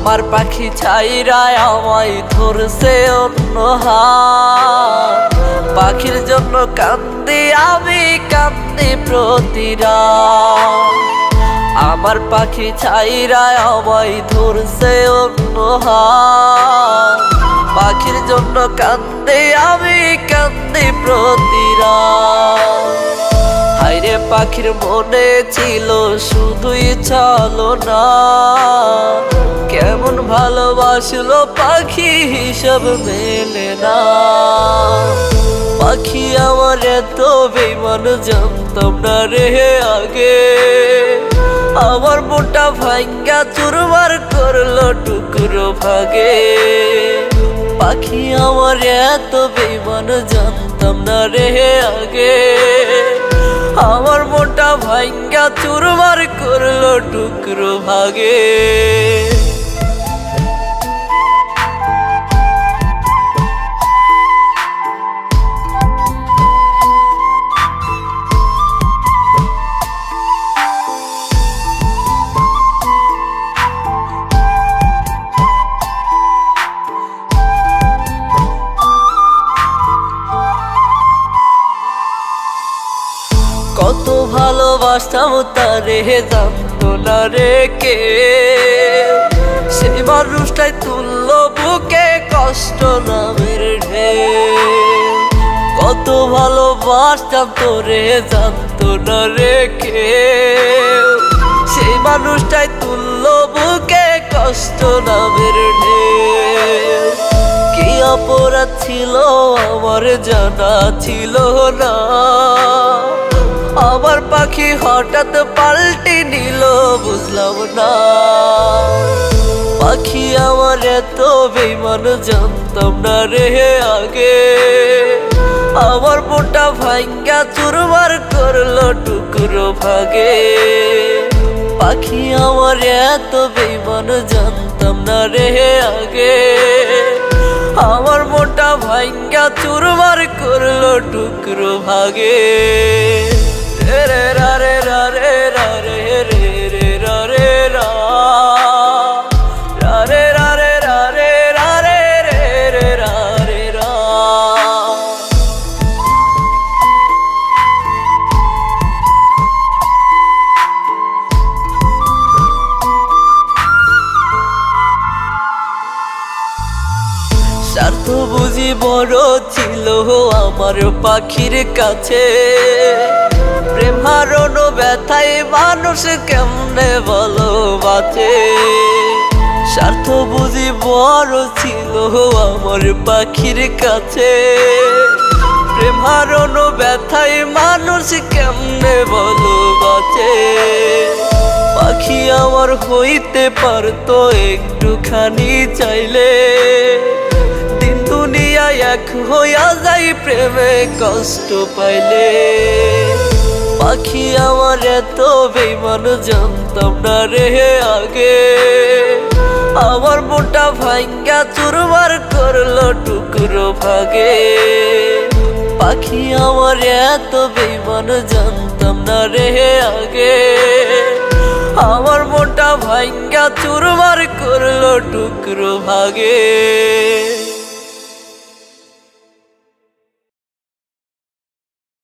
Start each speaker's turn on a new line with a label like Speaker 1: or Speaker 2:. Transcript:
Speaker 1: আমার পাখি ছাইরায় আমায় ধরছে অন্য হাত। পাখির জন্য কান্দি আমি, কান্দি প্রতিরাত। আমার পাখি ছাইরায় আমায় ধরছে অন্য হাত। পাখির জন্য কান্দি আমি, কান্দি প্রতিরাত। হায়রে পাখির মনে ছিল শুধুই ছলনা, কেমন ভালোবাসলো পাখি হিসাব মেলে না। পাখি আমার এত বেঈমান জানতাম না রে আগে। আমার মোটা ভাঙ্গা চুরমার করলো টুকরো ভাগে। পাখি আমার এত বেঈমান জানতাম না রে আগে। আমার মোটা ভাঙ্গা চুরমার করলো টুকরো ভাগে। কত ভালোবাসতাম তারে জানতো না রে কে। সেই মানুষটাই তুললো বুকে কষ্ট নামের ঢেউ। কত ভালোবাসতাম তোরে জানতো না রে কে। সেই মানুষটাই তুললো বুকে কষ্ট নামের ঢেউ। কি অপরাধ ছিল আমার জানা ছিল না। আমার পাখি হঠাৎ পাল্টে নিল বুঝলাম না। পাখি আমার এত বেঈমান জানতাম না রে আগে। আমার মোটা ভাঙ্গা চুরমার করলো টুকরো ভাগে। পাখি আমার এত বেঈমান জানতাম না রে আগে। আমার মোটা ভাঙ্গা চুরমার করলো টুকরো ভাগে। রে রা রে রা রে রা রে রে রে রা রে রা রা রে রা রে রা রে রা রে রে রে রা রে রা। স্বার্থ বুঝি বড় ছিল আমার পাখির কাছে। প্রেম হারানো ব্যথায় মানুষ কেমনে বলো বাঁচে। স্বার্থ বুঝি বড় ছিল আমার পাখির কাছে। প্রেম হারানো ব্যথায় মানুষ কেমনে বলো বাঁচে। পাখি আমার হইতে পারতো একটুখানি চাইলে। দিন দুনিয়ায় এক হইয়া যাই প্রেমে কষ্ট পাইলে। পাখি আমার এত বেঈমান জানতাম না রে আগে। আমার মোটা ভাঙ্গা চুরমার করলো টুকরো ভাগে। পাখি আমার এত বেঈমান জানতাম না রে আগে। আমার মোটা ভাঙ্গা চুরমার করলো টুকরো ভাগে।